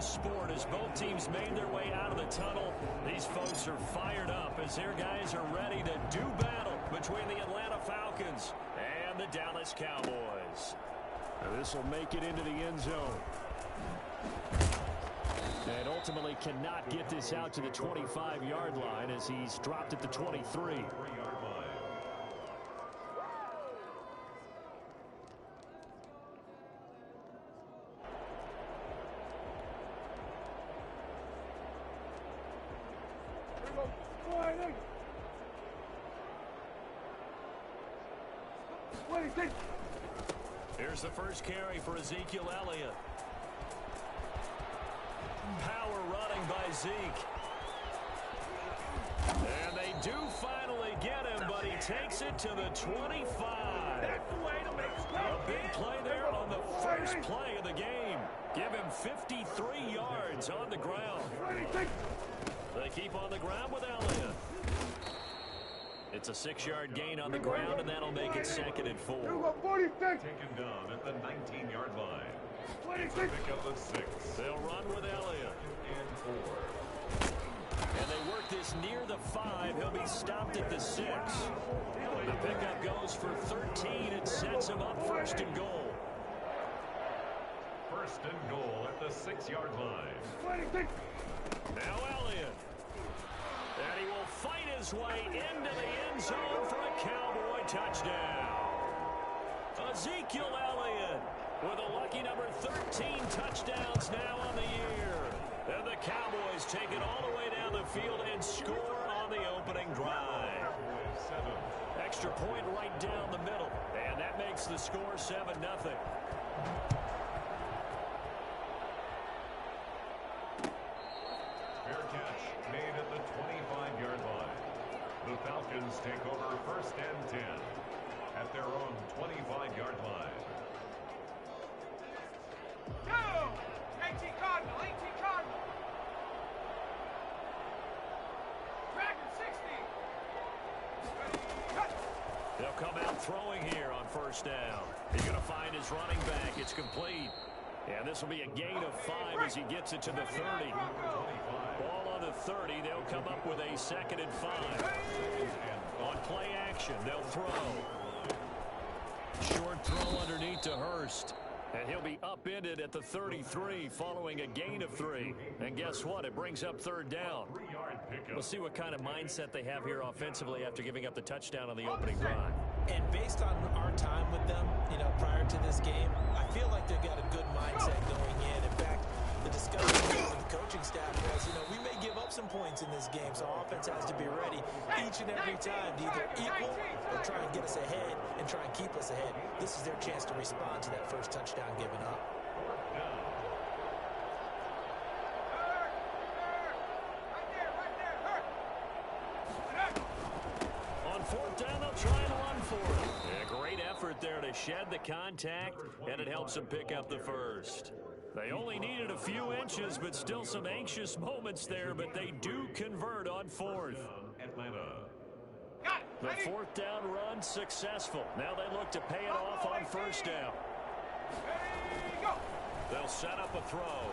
sport as both teams made their way out of the tunnel. These folks are fired up as their guys are ready to do battle between the Atlanta Falcons and the Dallas Cowboys. Now this will make it into the end zone. And ultimately cannot get this out to the 25-yard line as he's dropped at the 23. Here's the first carry for Ezekiel Elliott. Power running by Zeke. And they do finally get him, but he takes it to the 25. A big play there on the first play of the game. Give him 53 yards on the ground. They keep on the ground with Elliott. It's a 6-yard gain on the ground, and that'll make it 2nd and 4. Taken down at the 19-yard line. Pick up the 6. They'll run with Elliott. And 4. And they work this near the 5. He'll be stopped at the 6. The pickup goes for 13 and sets him up 1st and goal. 1st and goal at the 6-yard line. Now Elliott. And he will fight his way into the end zone for a Cowboy touchdown. Ezekiel Elliott with a lucky number 13 touchdowns now on the year. And the Cowboys take it all the way down the field and score on the opening drive. Extra point right down the middle. And that makes the score 7-0. Fair catch made at the 25-yard line. The Falcons take over 1st and 10 at their own 25-yard line. Go! 18 Cardinal, 18 Cardinal. Dragon 60. They'll come out throwing here on 1st down. He's going to find his running back. It's complete. And this will be a gain of 5 as he gets it to the 30. Ball on the 30. They'll come up with a 2nd and 5. On play action, they'll throw. Short throw underneath to Hurst. And he'll be upended at the 33 following a gain of 3. And guess what? It brings up 3rd down. We'll see what kind of mindset they have here offensively after giving up the touchdown on the opening drive. And based on our time with them, prior to this game, I feel like they've got a good mindset going in. In fact, the discussion with the coaching staff was, we may give up some points in this game, so offense has to be ready each and every time to either equal or try and get us ahead and try and keep us ahead. This is their chance to respond to that first touchdown given up. On 4th down, they'll try and run for it. A great effort there to shed the contact, and it helps them pick up the 1st. They only needed a few inches, but still some anxious moments there, but they do convert on 4th. The 4th down run successful. Now they look to pay it off on 1st down. They'll set up a throw.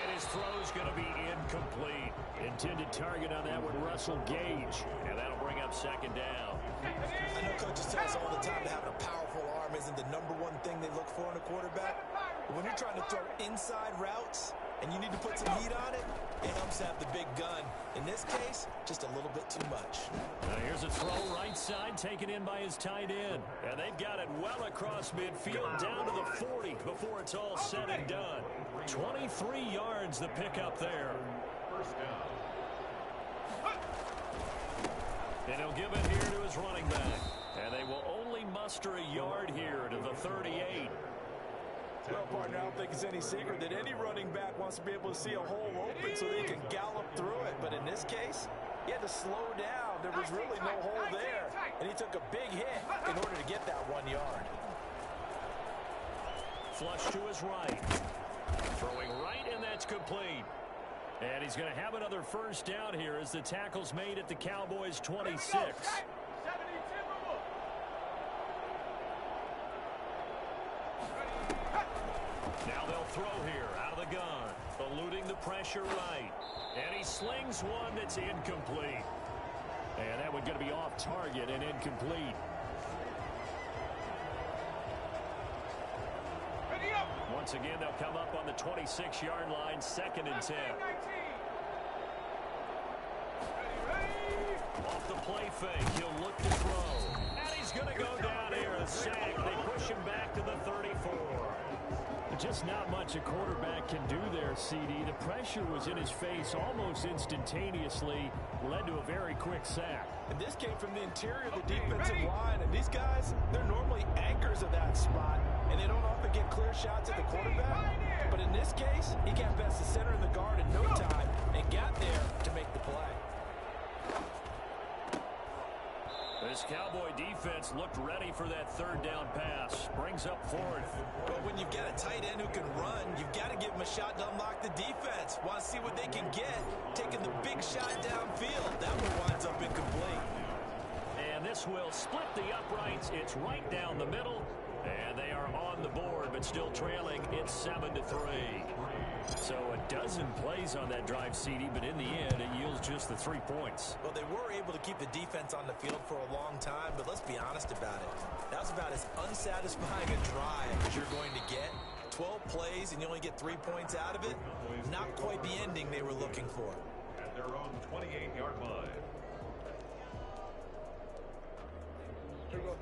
And his throw's going to be incomplete. Intended target on that one, Russell Gage. And that'll bring up 2nd down. I know coaches tell us all the time that having a powerful arm isn't the #1 thing they look for in a quarterback. But when you're trying to throw inside routes and you need to put some heat on it, it helps to have the big gun. In this case, just a little bit too much. Now here's a throw right side taken in by his tight end. And they've got it well across midfield down to the 40 before it's all said and done. 23 yards the pickup there. 1st down. And he'll give it here to his running back. And they will only muster a yard here to the 38. Well, partner, I don't think it's any secret that any running back wants to be able to see a hole open so they can gallop through it. But in this case, he had to slow down. There was really no hole there. And he took a big hit in order to get that 1 yard. Flush to his right. Throwing right, and that's complete. And he's going to have another 1st down here as the tackle's made at the Cowboys' 26. Now they'll throw here out of the gun. Eluding the pressure right. And he slings one that's incomplete. And that one's going to be off target and incomplete. Once again, they'll come up on the 26-yard line, 2nd and 10. Off the play fake, he'll look to throw. And he's going to go down here, a sack. They push him back to the 34. Just not much a quarterback can do there, CD. The pressure was in his face almost instantaneously, led to a very quick sack. And this came from the interior of the defensive line. And these guys, they're normally anchors of that spot, and they don't often get clear shots at the quarterback. But in this case, he got past the center and the guard in no time and got there to make the play. This Cowboy defense looked ready for that 3rd down pass. Brings up 4th. But when you've got a tight end who can run, you've got to give him a shot to unlock the defense. Want to see what they can get. Taking the big shot downfield. That one winds up incomplete. And this will split the uprights. It's right down the middle. And they are on the board, but still trailing. It's 7-3. So a dozen plays on that drive, CD, but in the end, it yields just the 3 points. Well, they were able to keep the defense on the field for a long time, but let's be honest about it. That was about as unsatisfying a drive as you're going to get. 12 plays, and you only get 3 points out of it. Not quite the ending they were looking for. At their own 28-yard line.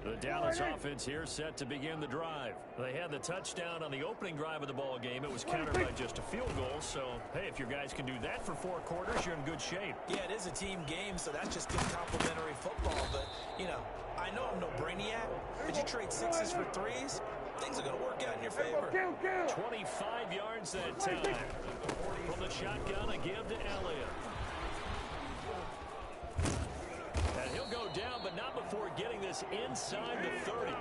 The Dallas offense here set to begin the drive. They had the touchdown on the opening drive of the ball game. It was countered by just a field goal. So, hey, if your guys can do that for 4 quarters, you're in good shape. Yeah, it is a team game, so that's just good complimentary football. But, you know, I know I'm no brainiac, but you trade 6s for 3s, things are going to work out in your favor. 25 yards that time. From the shotgun, a give to Elliott. And he'll go down, but not before getting this inside the 30.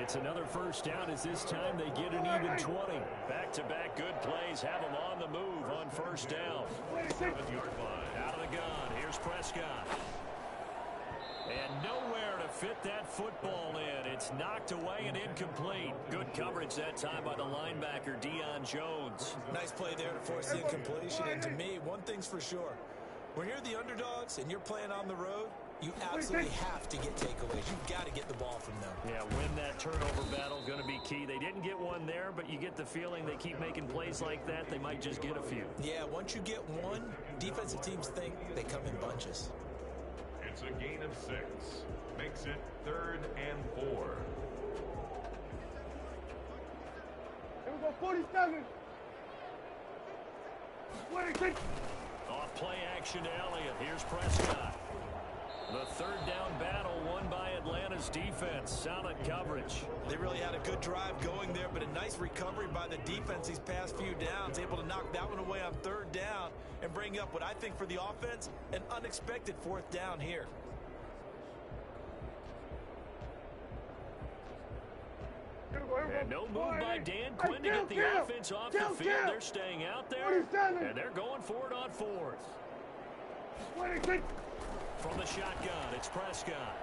It's another 1st down as this time they get an even 20. Back-to-back good plays have them on the move on 1st down. 7-yard line. Out of the gun. Here's Prescott. And nowhere to fit that football in. It's knocked away and incomplete. Good coverage that time by the linebacker, Deion Jones. Nice play there to force the incompletion. And to me, one thing's for sure. When you're the underdogs and you're playing on the road, you absolutely have to get takeaways. You've got to get the ball from them. Yeah, win that turnover battle, going to be key. They didn't get one there, but you get the feeling they keep making plays like that, they might just get a few. Yeah, once you get one, defensive teams think they come in bunches. It's a gain of 6. Makes it 3rd and 4. Here we go, 47. 26. Off play action to Elliott. Here's Prescott. The 3rd down battle won by Atlanta's defense. Solid coverage. They really had a good drive going there, but a nice recovery by the defense these past few downs. Able to knock that one away on 3rd down and bring up what I think for the offense, an unexpected 4th down here. And no move by Dan Quinn to get the offense off the field. They're staying out there, and they're going for it on 4th. 26. From the shotgun, it's Prescott.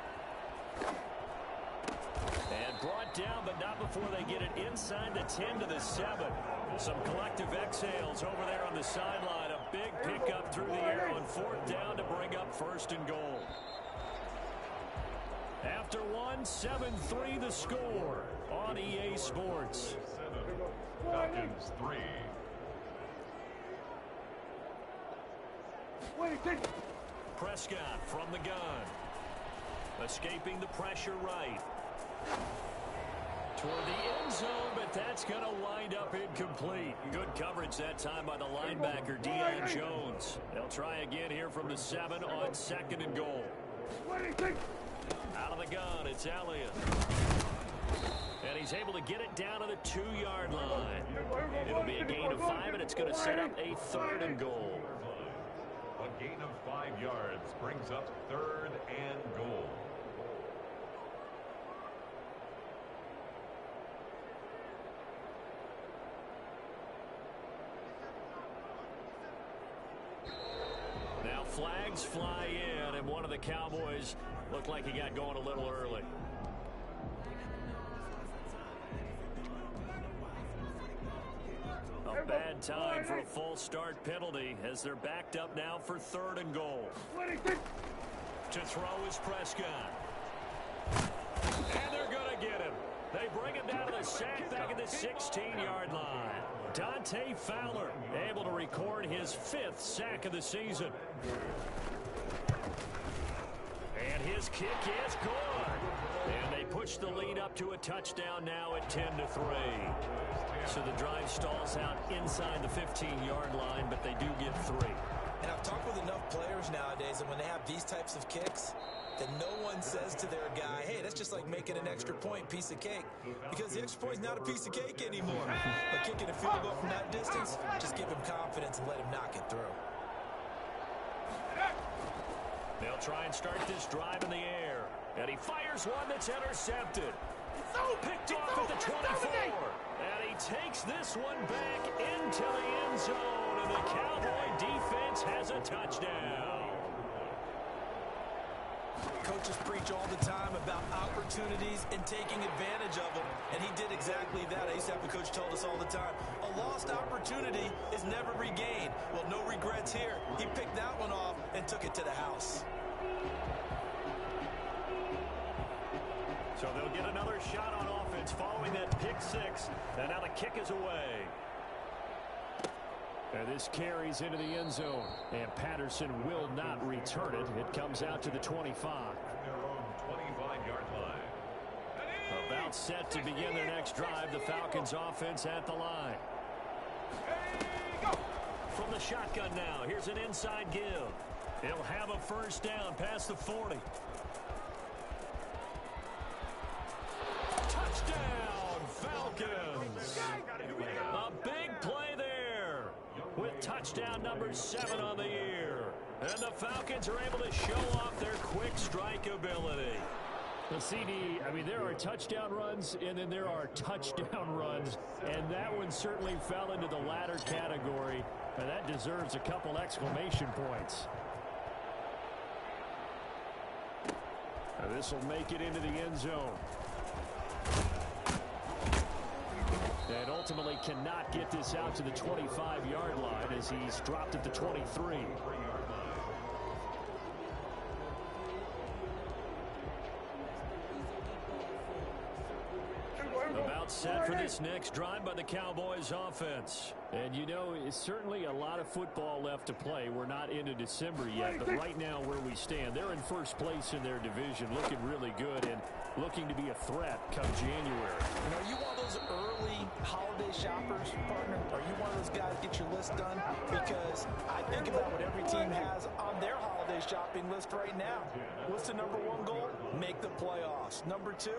And brought down, but not before they get it inside the 10 to the 7. Some collective exhales over there on the sideline. A big pickup through the air on 4th down to bring up 1st and goal. After 7-3 the score on EA Sports. 7. Falcons 3. 26. Prescott from the gun. Escaping the pressure right. Toward the end zone, but that's going to wind up incomplete. Good coverage that time by the linebacker, Deion Jones. They'll try again here from the 7 on 2nd and goal. 26. Out of the gun, it's Elliott. And he's able to get it down to the 2-yard line. It'll be a gain of 5, and it's going to set up a 3rd and goal. A gain of 5 yards brings up 3rd and goal. Now flags fly in, and one of the Cowboys looked like he got going a little early. Bad time for a full start penalty as they're backed up now for 3rd and goal. To throw is Prescott. And they're going to get him. They bring him down to the sack back at the 16-yard line. Dante Fowler able to record his 5th sack of the season. And his kick is good. And they push the lead up to a touchdown now at 10-3. So the drive stalls out inside the 15-yard line, but they do get 3. And I've talked with enough players nowadays, and when they have these types of kicks, that no one says to their guy, hey, that's just like making an extra point, piece of cake. Because the extra point is not a piece of cake anymore. But kicking a field goal from that distance, just give him confidence and let him knock it through. They'll try and start this drive in the air. And he fires one that's intercepted. Picked off at the 24. And he takes this one back into the end zone. And the Cowboy defense has a touchdown. Coaches preach all the time about opportunities and taking advantage of them, and he did exactly that. I used to have a coach told us all the time, a lost opportunity is never regained. Well, no regrets here. He picked that one off and took it to the house. So they'll get another shot on offense following that pick 6, and now the kick is away. And this carries into the end zone, and Patterson will not return it. It comes out to the 25. At their own 25-yard line. About set to begin their next drive, the Falcons offense at the line. From the shotgun now, here's an inside give. He'll have a first down past the 40. Touchdown, Falcons! A big play there with touchdown number 7 on the year. And the Falcons are able to show off their quick strike ability. Well, CD, I mean, there are touchdown runs, and then there are touchdown runs, and that one certainly fell into the latter category, and that deserves a couple exclamation points. This will make it into the end zone. And ultimately cannot get this out to the 25-yard line as he's dropped at the 23. About set for this next drive by the Cowboys offense. And you know, it's certainly a lot of football left to play. We're not into December yet, but right now where we stand, they're in first place in their division, looking really good and looking to be a threat come January. You know, are you one of those early holiday shoppers, partner? Are you one of those guys get your list done? Because I think about what every team has on their holiday shopping list right now. What's the number 1 goal? Make the playoffs. Number 2,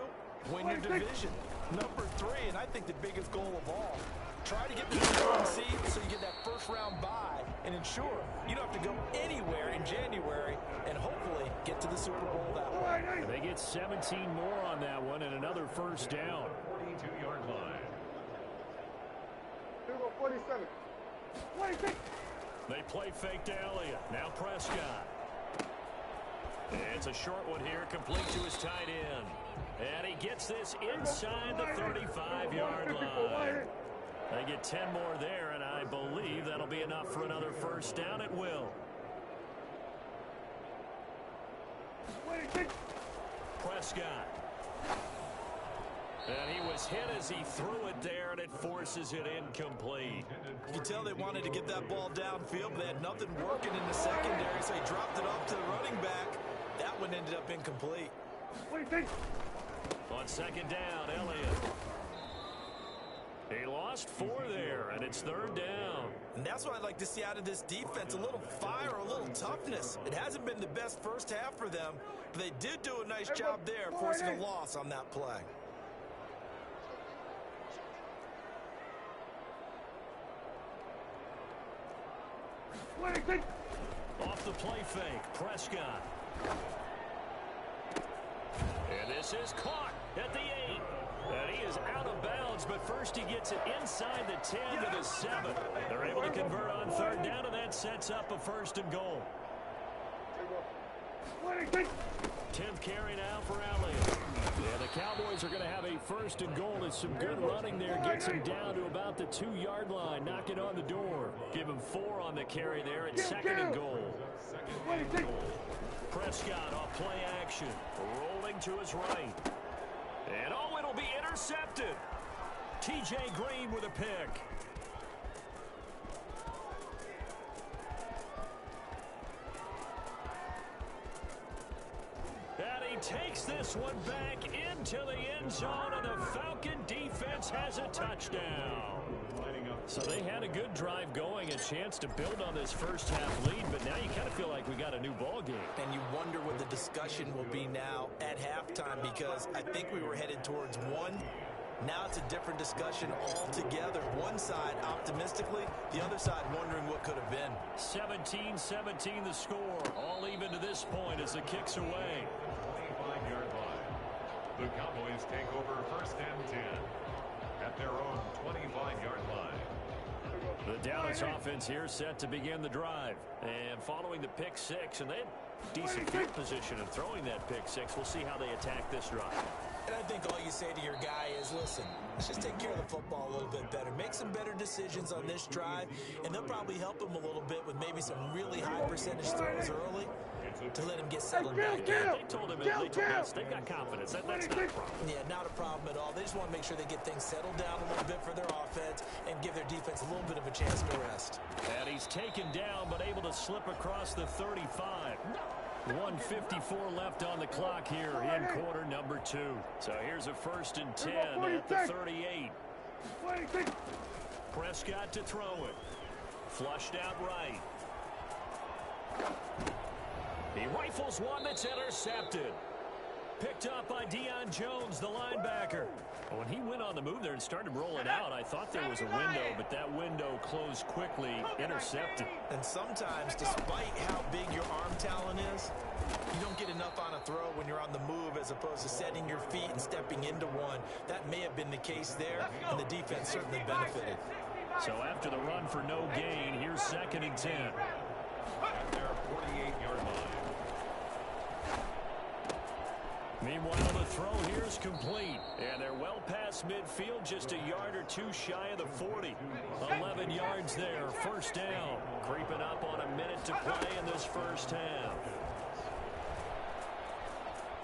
win your division. Number 3, and I think the biggest goal of all, try to get the number 1 seed so you get that first round bye and ensure you don't have to go anywhere in January and hopefully get to the Super Bowl that way. And they get 17 more on that one and another first down. 42-yard line. 47. 26. They play fake to Elliott. Now Prescott. It's a short one here, complete to his tight end. And he gets this inside the 35-yard line. They get 10 more there, and I believe that'll be enough for another first down. It will. Prescott. And he was hit as he threw it there, and it forces it incomplete. You can tell they wanted to get that ball downfield, but they had nothing working in the secondary, so he dropped it off to the running back. That one ended up incomplete. On second down, Elliott. He lost 4 there, and it's 3rd down. And that's what I'd like to see out of this defense, a little fire, a little toughness. It hasn't been the best first half for them, but they did do a nice job there, forcing a loss on that play. Off the play fake, Prescott. And this is caught at the 8. And he is out of bounds, but first he gets it inside the 10 to the 7. They're able to convert on 3rd down, and that sets up a 1st and goal. 10th carry now for Elliott. Yeah, the Cowboys are going to have a 1st and goal. It's some good running there. Gets him down to about the 2-yard line. Knock it on the door. Give him 4 on the carry there at 2nd and goal. Prescott off play action. Rolling to his right. And oh, it'll be intercepted. T.J. Green with a pick. And he takes this one back into the end zone, and the Falcon defense has a touchdown. So they had a good drive going, a chance to build on this first half lead, but now you kind of feel like we got a new ball game. And you wonder what the discussion will be now at halftime, because I think we were headed towards one. Now it's a different discussion altogether. One side optimistically, the other side wondering what could have been. 17-17 the score. All even to this point as the kick's away. 25-yard line. The Cowboys take over 1st and 10 at their own 25-yard line. The Dallas offense here set to begin the drive. And following the pick six, and they had decent field position in throwing that pick six. We'll see how they attack this drive. And I think all you say to your guy is, listen, let's just take care of the football a little bit better. Make some better decisions on this drive, and they'll probably help him a little bit with maybe some really high percentage throws early to let him get settled back in. They told us they've got confidence. That's not a problem. Yeah, not a problem at all. They just want to make sure they get things settled down a little bit for their offense and give their defense a little bit of a chance to rest. And he's taken down, but able to slip across the 35. 1:54 left on the clock here in quarter number 2. So here's a 1st and 10 at the 38. Prescott to throw it. Flushed out right. He rifles one that's intercepted. Picked up by Deion Jones, the linebacker. When he went on the move there and started rolling out, I thought there was a window, but that window closed quickly, intercepted. And sometimes, despite how big your arm talent is, you don't get enough on a throw when you're on the move as opposed to setting your feet and stepping into one. That may have been the case there, and the defense certainly benefited. So after the run for no gain, here's 2nd and 10. At their 48-yard line. Meanwhile, the throw here is complete. And they're well past midfield, just a yard or 2 shy of the 40. 11 yards there, 1st down. Creeping up on a minute to play in this first half.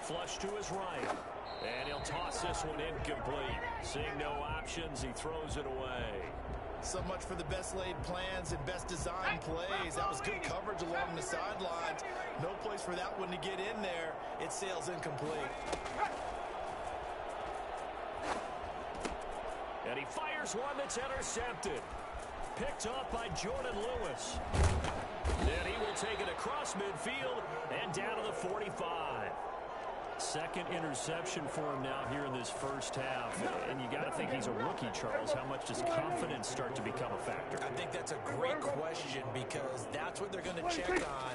Flush to his right. And he'll toss this one incomplete. Seeing no options, he throws it away. So much for the best laid plans and best design plays. That was good coverage along the sidelines. No place for that one to get in there. It sails incomplete. And he fires one that's intercepted. Picked up by Jordan Lewis. Then he will take it across midfield and down to the 45. 2nd interception for him now here in this first half. And you got to think he's a rookie, Charles. How much does confidence start to become a factor? I think that's a great question, because that's what they're going to check on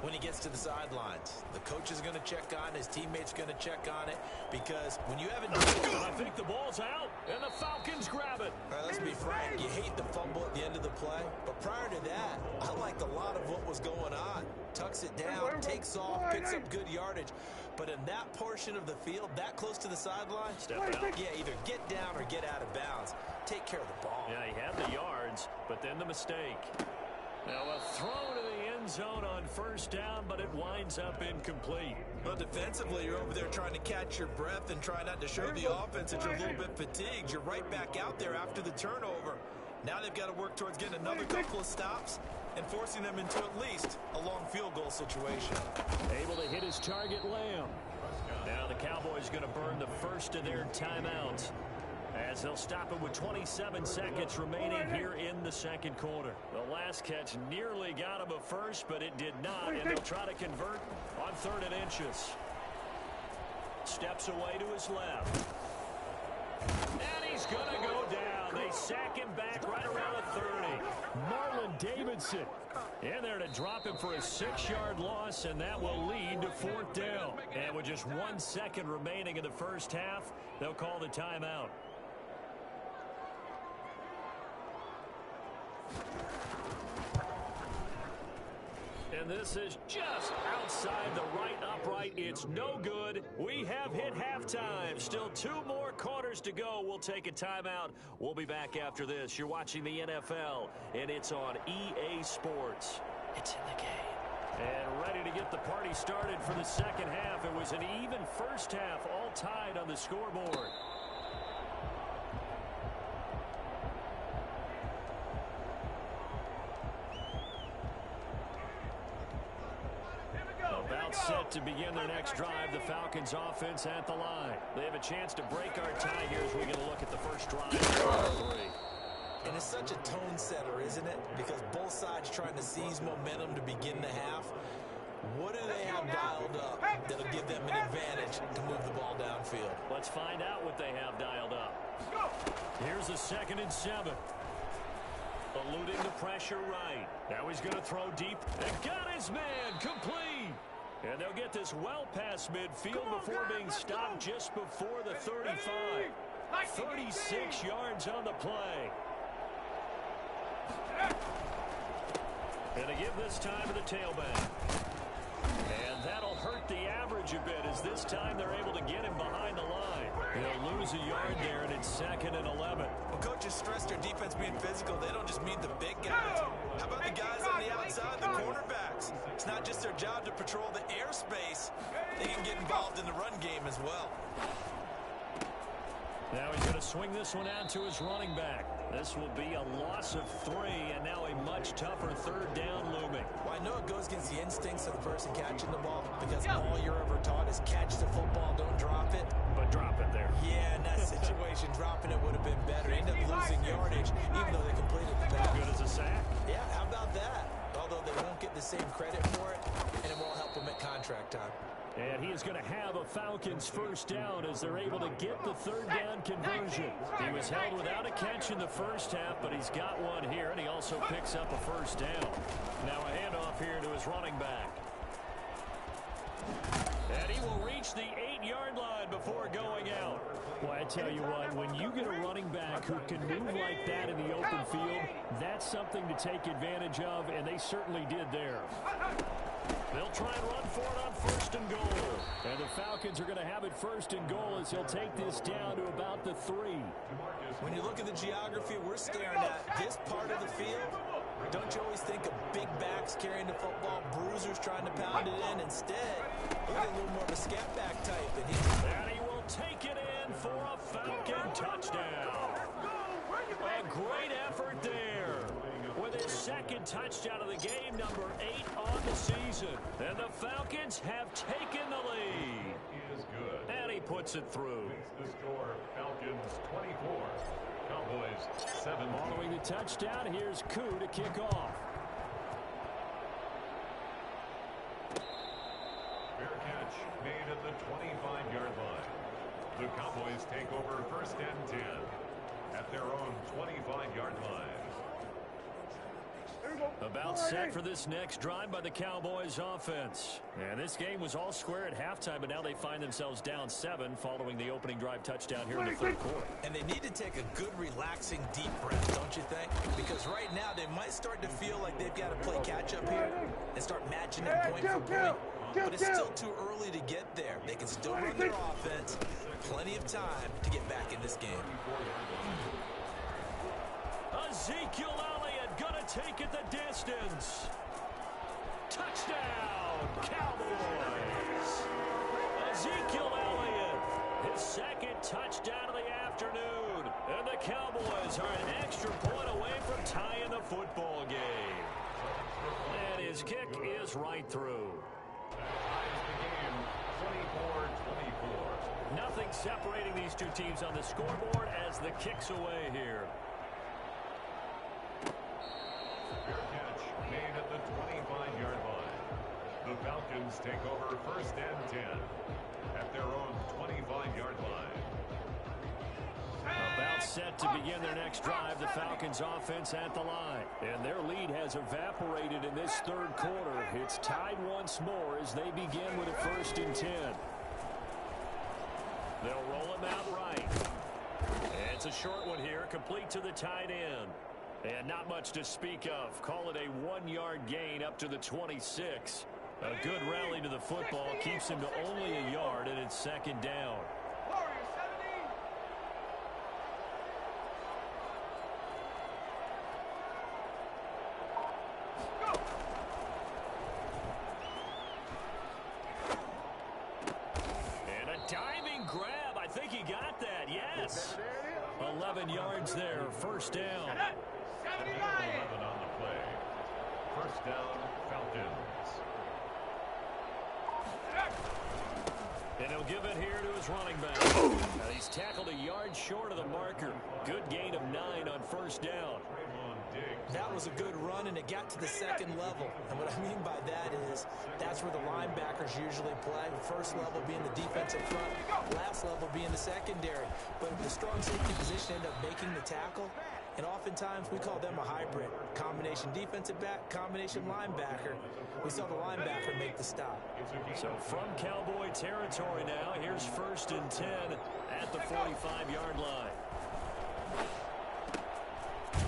when he gets to the sidelines. The coach is going to check on it. His teammates going to check on it, because when you haven't... I think the ball's out, and the Falcons grab it. All right, let's be frank. You hate the fumble at the end of the play, but prior to that, I liked a lot of what was going on. Tucks it down, takes off, picks up good yardage. But in that portion of the field, that close to the sideline, Step out. Yeah, either get down or get out of bounds. Take care of the ball. Yeah, he had the yards, but then the mistake. Now a throw to the end zone on 1st down, but it winds up incomplete. Well, defensively, you're over there trying to catch your breath and try not to show the offense that you're a little bit fatigued. You're right back out there after the turnover. Now they've got to work towards getting another couple of stops and forcing them into at least a long field goal situation. Able to hit his target, Lamb. Now the Cowboys going to burn the 1st of their timeouts, as they'll stop it with 27 seconds remaining here in the 2nd quarter. The last catch nearly got him a first, but it did not, and they'll try to convert on 3rd and inches. Steps away to his left. And he's going to go down. They sack him back right around the 30. Marlon Davidson in there to drop him for a 6-yard loss, and that will lead to 4th down. And with just 1 second remaining in the first half, they'll call the timeout. And And this is just outside the right upright. It's no good. We have hit halftime. Still 2 more quarters to go. We'll take a timeout. We'll be back after this. You're watching the NFL, and it's on EA Sports. It's in the game. And ready to get the party started for the second half. It was an even first half, all tied on the scoreboard. About set to begin their next drive. The Falcons offense at the line. They have a chance to break our tie here as we get a look at the first drive. And it's such a tone setter, isn't it? Because both sides trying to seize momentum to begin the half. What do they have dialed up that'll give them an advantage to move the ball downfield? Let's find out what they have dialed up. Here's a 2nd and 7. Eluding the pressure right. Now he's going to throw deep. And got his man complete. And they'll get this well past midfield before being stopped just before the 35. 36 yards on the play. And they give this time to the tailback. And that'll hurt the average a bit as this time they're able to get him behind the line. He'll lose a yard there, and it's 2nd and 11. Well, coaches stress their defense being physical. They don't just mean the big guys. How about the guys on the outside, the cornerbacks? It's not just their job to patrol the airspace. They can get involved in the run game as well. Now he's going to swing this one out to his running back. This will be a loss of 3, and now a much tougher 3rd down looming. Well, I know it goes against the instincts of the person catching the ball because all you're ever taught is catch the football, don't drop it. But drop it there. Yeah, in that situation, dropping it would have been better. End up losing yardage, even though they completed the pass. Good as a sack. Yeah, how about that? Although they won't get the same credit for it, and it won't help them at contract time. And he is going to have a Falcons first down as they're able to get the 3rd down conversion. He was held without a catch in the first half, but he's got one here, and he also picks up a first down. Now a handoff here to his running back. And he will reach the 8-yard line before going out. Well, I tell you what, when you get a running back who can move like that in the open field, that's something to take advantage of, and they certainly did there. They'll try and run for it on 1st and goal. And the Falcons are going to have it 1st and goal as he'll take this down to about the 3. When you look at the geography we're staring at, this part of the field, don't you always think of big backs carrying the football, bruisers trying to pound it in? Instead, look at a little more of a scat back type. And he will take it in for a Falcon touchdown. A great effort there. With his 2nd touchdown of the game, number 8 on the season. And the Falcons have taken the lead. Is good. And he puts it through. The score, Falcons 24, Cowboys 7. Following the touchdown, here's Koo to kick off. Fair catch made at the 25-yard line. The Cowboys take over 1st and 10 at their own 25-yard line. About set for this next drive by the Cowboys offense. And this game was all square at halftime, but now they find themselves down 7 following the opening drive touchdown here in the 3rd quarter. And they need to take a good, relaxing, deep breath, don't you think? Because right now they might start to feel like they've got to play catch-up here and start matching it point for point. But it's still too early to get there. They can still run their offense. Plenty of time to get back in this game. Ezekiel Elliott gonna take it the distance. Touchdown, Cowboys. Ezekiel Elliott, his 2nd touchdown of the afternoon. And the Cowboys are an extra point away from tying the football game. And his kick is right through. Ties the game 24-24. Nothing separating these two teams on the scoreboard as the kick's away here. Fair catch made at the 25-yard line. The Falcons take over 1st and 10 at their own 25-yard line. About set to begin their next drive, the Falcons offense at the line. And their lead has evaporated in this 3rd quarter. It's tied once more as they begin with a 1st and 10. They'll roll him out right. And it's a short one here, complete to the tight end. And not much to speak of. Call it a 1-yard gain up to the 26. A good rally to the football keeps him to only a yard, and it's second down. Warriors 70. Go. And a diving grab. I think he got that. Yes. 11 yards there. First down. 79. 11 on the play. First down, Falcons. And he'll give it here to his running back. Now he's tackled a yard short of the marker. Good gain of 9 on first down. That was a good run, and it got to the second level. And what I mean by that is that's where the linebackers usually play. First level being the defensive front, last level being the secondary. But the strong safety position ended up making the tackle, and oftentimes we call them a hybrid. Combination defensive back, combination linebacker. We saw the linebacker make the stop. So from Cowboy territory now, here's first and 10 at the 45-yard line.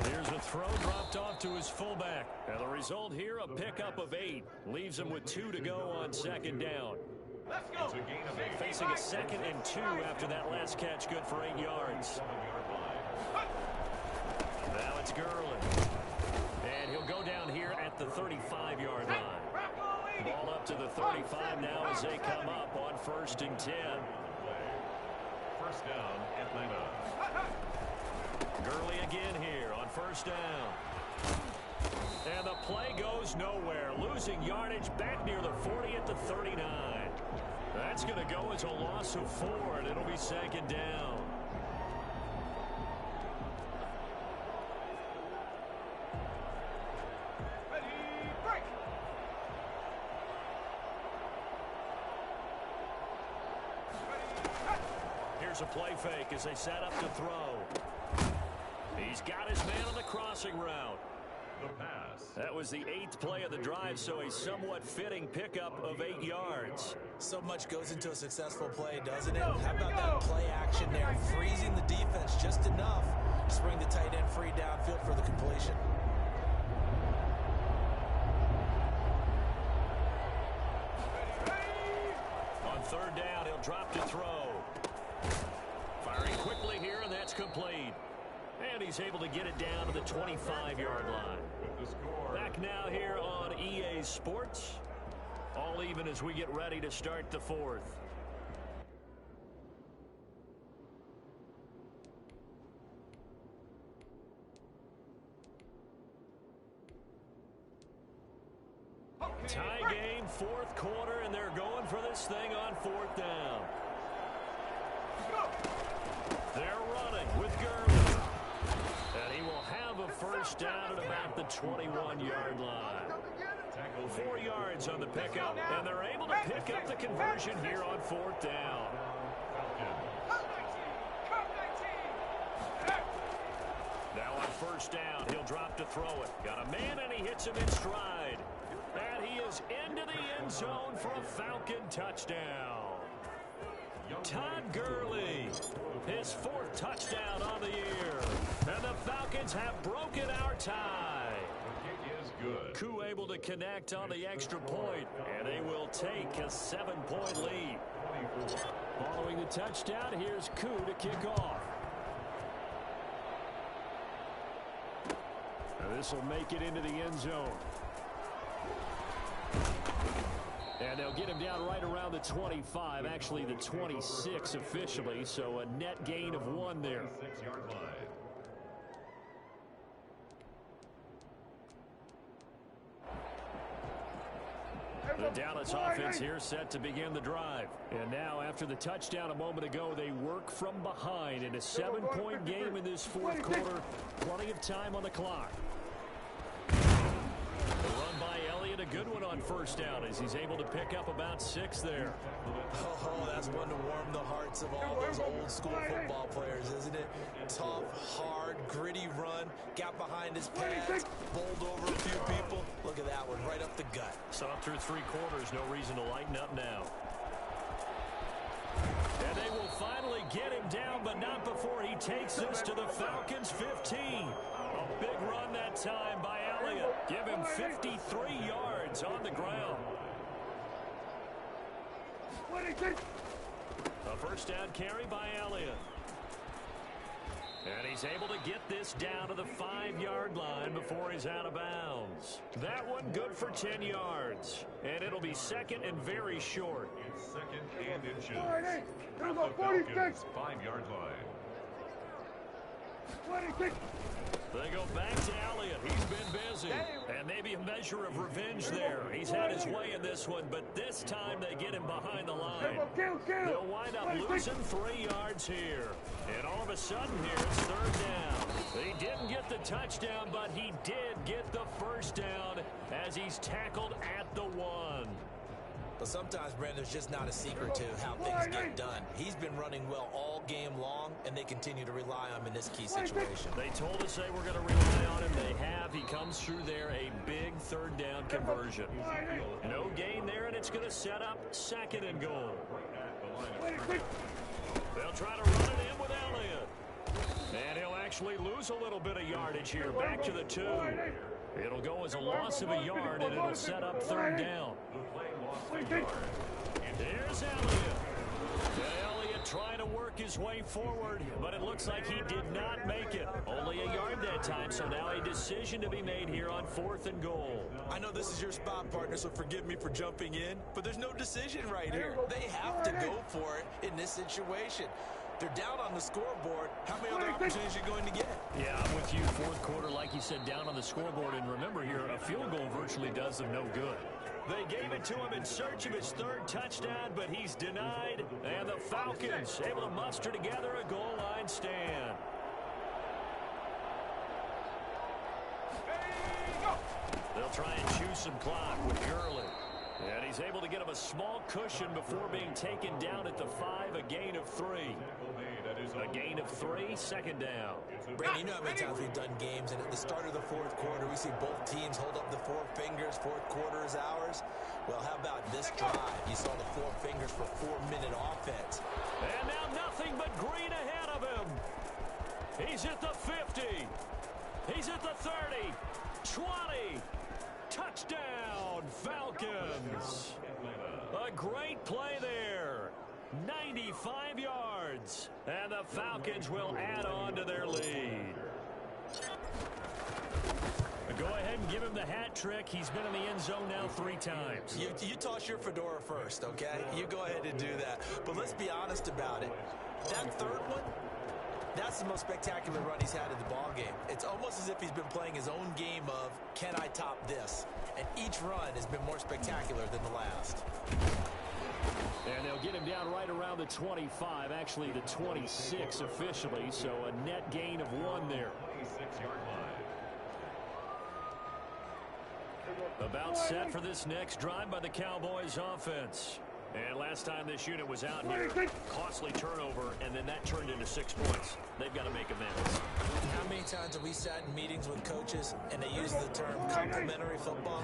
Here's a throw dropped off to his fullback. And the result here, a pickup of 8. Leaves him with 2 to go on second down. Let's go. It's a gain of 8. Facing a second and 2 after that last catch, good for 8 yards. Now it's Gurley. And he'll go down here at the 35-yard line. Ball up to the 35 now as they come up on first and 10. First down, Atlanta. Gurley again here on first down. And the play goes nowhere. Losing yardage back near the 40 at the 39. That's going to go as a loss of 4, and it'll be second down. Ready, break. Here's a play fake as they set up to throw. He's got his man on the crossing route. The pass. That was the 8th play of the drive, so a somewhat fitting pickup of 8 yards. So much goes into a successful play, doesn't it? How about that play action there? Freezing the defense just enough to bring the tight end free downfield for the completion. On third down, he'll drop to throw. Firing quickly here, and that's complete. And he's able to get it down to the 25-yard line. With the score. Back now here on EA Sports. All even as we get ready to start the fourth. Tie game, fourth quarter, and they're going for this thing on fourth down. They're running with Gurley. And he will have a first down at about the 21-yard line. 4 yards on the pickup, and they're able to pick up the conversion here on fourth down. Now on first down, he'll drop to throw it. Got a man, and he hits him in stride. And he is into the end zone for a Falcon touchdown. Todd Gurley, his 4th touchdown on the year. And the Falcons have broken our tie. The kick is good. Koo able to connect on the extra point, and they will take a 7-point lead. 24. Following the touchdown, here's Koo to kick off. Now this will make it into the end zone. And they'll get him down right around the 25, actually the 26 officially, so a net gain of 1 there. 6-yard line. The Dallas offense here set to begin the drive. And now after the touchdown a moment ago, they work from behind in a 7-point game in this fourth quarter. Plenty of time on the clock. The run by Elliott, a good one on first down as he's able to pick up about 6 there. Oh, that's one to warm the hearts of all those old school football players, isn't it? Tough, hard, gritty run, got behind his pads, bowled over a few people. Look at that one, right up the gut. So up through 3 quarters, no reason to lighten up now. And they will finally get him down, but not before he takes this to the Falcons' 15. big run that time by Elliott. Give him 53 yards on the ground. A first down carry by Elliott. And he's able to get this down to the 5-yard line before he's out of bounds. That one good for 10 yards. And it'll be second and very short. It's second and inches. From the Falcons' 5-yard line. They go back to Elliott. He's been busy. And maybe a measure of revenge there. He's had his way in this one, but this time they get him behind the line. They'll wind up losing 3 yards here. And all of a sudden here, it's third down. He didn't get the touchdown, but he did get the first down as he's tackled at the 1. But sometimes, Brandon, there's just not a secret to how things get done. He's been running well all game long, and they continue to rely on him in this key situation. They told us they were going to rely on him. They have. He comes through there, a big third down conversion. No gain there, and it's going to set up second and goal. They'll try to run it in with Elliott. And he'll actually lose a little bit of yardage here. Back to the 2. It'll go as a loss of a yard, and it'll set up third down. Here's Elliott. And Elliott trying to work his way forward, but it looks like he did not make it. Only a yard that time, so now a decision to be made here on 4th and goal. I know this is your spot, partner, so forgive me for jumping in, but there's no decision right here. They have to go for it in this situation. They're down on the scoreboard. How many other opportunities are you going to get? Yeah, I'm with you. Fourth quarter, like you said, down on the scoreboard. And remember here, a field goal virtually does them no good. They gave it to him in search of his 3rd touchdown, but he's denied. And the Falcons able to muster together a goal line stand. They'll try and choose some clock with Gurley. And he's able to get him a small cushion before being taken down at the 5, a gain of 3. A gain of 3, second down. Brandon, you know how many times we've done games, and at the start of the 4th quarter, we see both teams hold up the 4 fingers, 4th quarter is ours. Well, how about this drive? You saw the 4 fingers for 4-minute offense. And now nothing but green ahead of him. He's at the 50. He's at the 30. 20. Touchdown, Falcons. A great play there. 95 yards. And the Falcons will add on to their lead. Go ahead and give him the hat trick. He's been in the end zone now 3 times. You toss your fedora first, okay? You go ahead and do that. But let's be honest about it. That 3rd one, that's the most spectacular run he's had in the ballgame. It's almost as if he's been playing his own game of, can I top this? And each run has been more spectacular than the last. And they'll get him down right around the 25, actually the 26 officially, so a net gain of 1 there. 26-yard line. About set for this next drive by the Cowboys offense. And last time this unit was out here, costly turnover, and then that turned into 6 points. They've got to make amends. How many times have we sat in meetings with coaches and they use the term complementary football?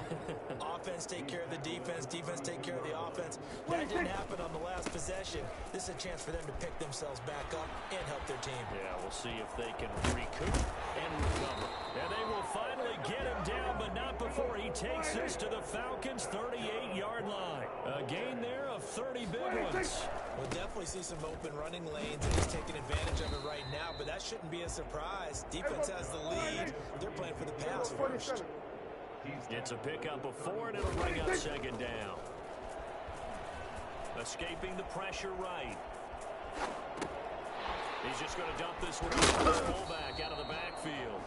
Offense take care of the defense, defense take care of the offense. That didn't happen on the last possession. This is a chance for them to pick themselves back up and help their team. Yeah, we'll see if they can recoup and recover. And they will finally get him down, but not before he takes this to the Falcons' 38-yard line. A gain there of 30 big ones. We'll definitely see some open running lanes, and he's taking advantage of it right now, but that shouldn't be a surprise. Defense has the lead. They're playing for the pass first. It's a pickup of 4, and it'll bring up second down. Escaping the pressure right. He's just going to dump this one off his fullback out of the backfield.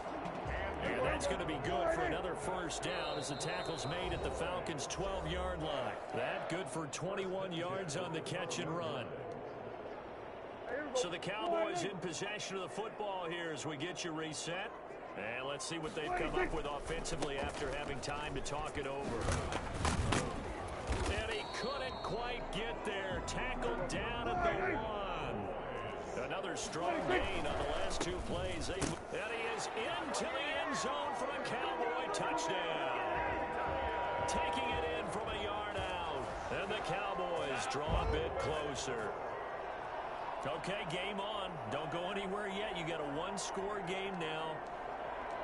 And that's going to be good for another first down as the tackle's made at the Falcons' 12-yard line. That good for 21 yards on the catch and run. So the Cowboys in possession of the football here as we get you reset. And let's see what they've come up with offensively after having time to talk it over. And he couldn't quite get there. Tackled down at the 1. Another strong gain on the last 2 plays. And he is into the end zone for a Cowboy touchdown. Taking it in from a yard out. And the Cowboys draw a bit closer. Okay, game on. Don't go anywhere yet. You got a 1-score game now.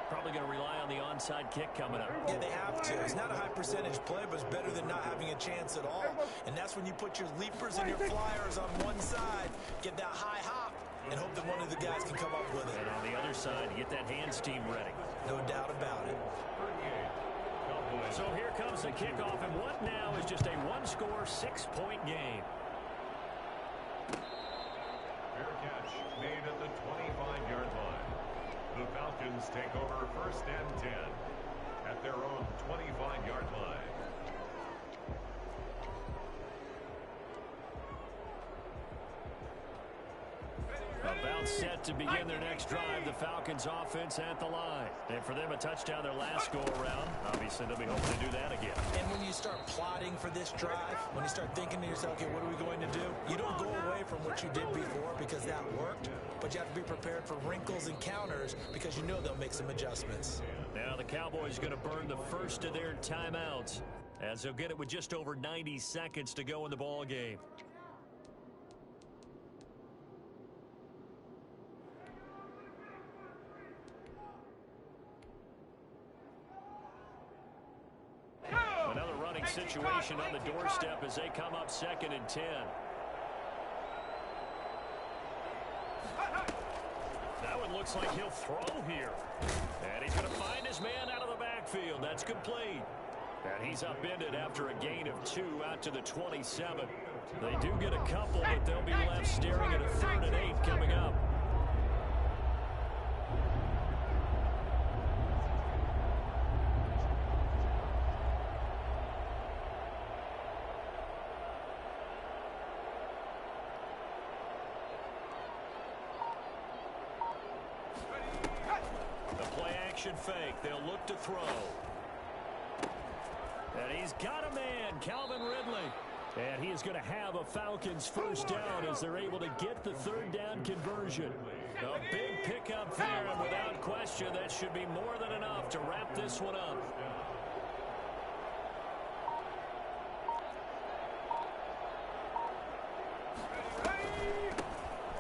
Probably going to rely on the onside kick coming up. Yeah, they have to. It's not a high percentage play, but it's better than not having a chance at all. And that's when you put your leapers and your flyers on one side, get that high hop, and hope that one of the guys can come up with it. And on the other side, get that hands team ready. No doubt about it. So here comes the kickoff, and what now is just a one-score, 6-point game. Fair catch made at the 25-yard line. The Falcons take over first and 10 at their own 25-yard line. About set to begin their next drive, the Falcons offense at the line. And for them, a touchdown their last go-around. Obviously, they'll be hoping to do that again. And when you start plotting for this drive, when you start thinking to yourself, okay, what are we going to do? You don't go away from what you did before because that worked, but you have to be prepared for wrinkles and counters because you know they'll make some adjustments. Now the Cowboys going to burn the first of their timeouts as they'll get it with just over 90 seconds to go in the ball game. Another running situation on the doorstep as they come up 2nd and 10. That one looks like he'll throw here. And he's going to find his man out of the backfield. That's complete. And he's upended after a gain of 2 out to the 27. They do get a couple, but they'll be left staring at a 3rd and 8 coming up. Fake. They'll look to throw. And he's got a man, Calvin Ridley. And he is going to have a Falcons first down as they're able to get the 3rd down conversion. A big pickup there, and without question, that should be more than enough to wrap this one up.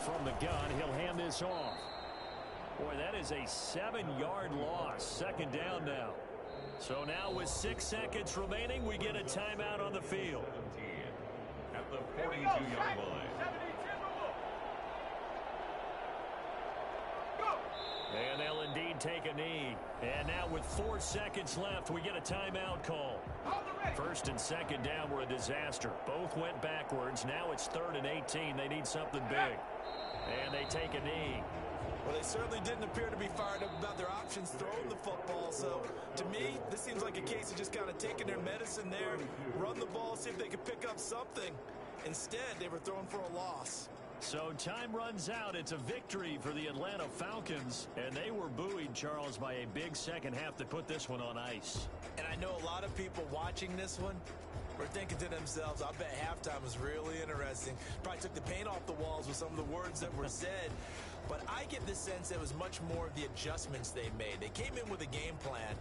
From the gun, he'll hand this off. Boy, that is a 7-yard loss. 2nd down now. So now with 6 seconds remaining, we get a timeout on the field. At the 42-yard line. And they'll indeed take a knee. And now with 4 seconds left, we get a timeout call. 1st and 2nd down were a disaster. Both went backwards. Now it's 3rd and 18. They need something big. And they take a knee. Well, they certainly didn't appear to be fired up about their options throwing the football. So, to me, this seems like a case of just kind of taking their medicine there, run the ball, see if they could pick up something. Instead, they were throwing for a loss. So time runs out. It's a victory for the Atlanta Falcons. And they were buoyed, Charles, by a big second half that put this one on ice. And I know a lot of people watching this one were thinking to themselves, I bet halftime was really interesting. Probably took the paint off the walls with some of the words that were said. But I get the sense it was much more of the adjustments they made. They came in with a game plan,